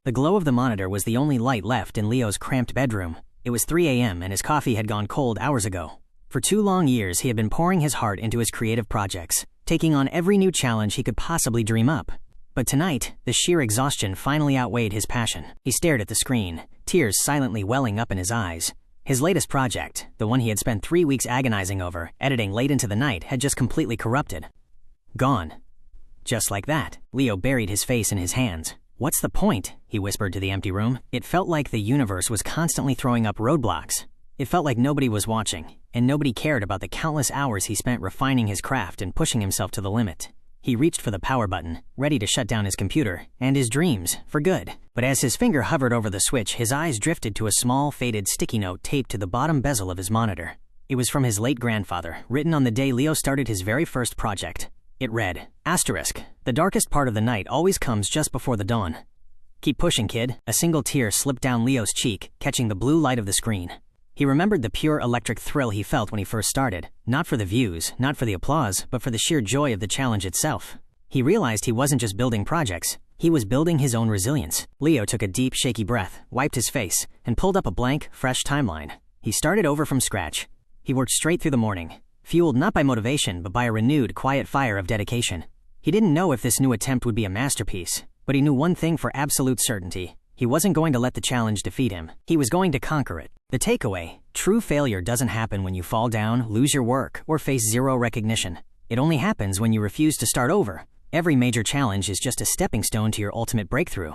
The glow of the monitor was the only light left in Leo's cramped bedroom. It was 3 a.m. and his coffee had gone cold hours ago. For 2 long years, he had been pouring his heart into his creative projects, taking on every new challenge he could possibly dream up. But tonight, the sheer exhaustion finally outweighed his passion. He stared at the screen, tears silently welling up in his eyes. His latest project, the one he had spent 3 weeks agonizing over, editing late into the night, had just completely corrupted. Gone. Just like that, Leo buried his face in his hands. "What's the point?" he whispered to the empty room. It felt like the universe was constantly throwing up roadblocks. It felt like nobody was watching, and nobody cared about the countless hours he spent refining his craft and pushing himself to the limit. He reached for the power button, ready to shut down his computer, and his dreams, for good. But as his finger hovered over the switch, his eyes drifted to a small, faded sticky note taped to the bottom bezel of his monitor. It was from his late grandfather, written on the day Leo started his very first project. It read, "Asterisk, the darkest part of the night always comes just before the dawn. Keep pushing, kid." A single tear slipped down Leo's cheek, catching the blue light of the screen. He remembered the pure electric thrill he felt when he first started, not for the views, not for the applause, but for the sheer joy of the challenge itself. He realized he wasn't just building projects, he was building his own resilience. Leo took a deep, shaky breath, wiped his face, and pulled up a blank, fresh timeline. He started over from scratch. He worked straight through the morning, fueled not by motivation but by a renewed, quiet fire of dedication. He didn't know if this new attempt would be a masterpiece, but he knew one thing for absolute certainty. He wasn't going to let the challenge defeat him. He was going to conquer it. The takeaway: true failure doesn't happen when you fall down, lose your work, or face zero recognition. It only happens when you refuse to start over. Every major challenge is just a stepping stone to your ultimate breakthrough.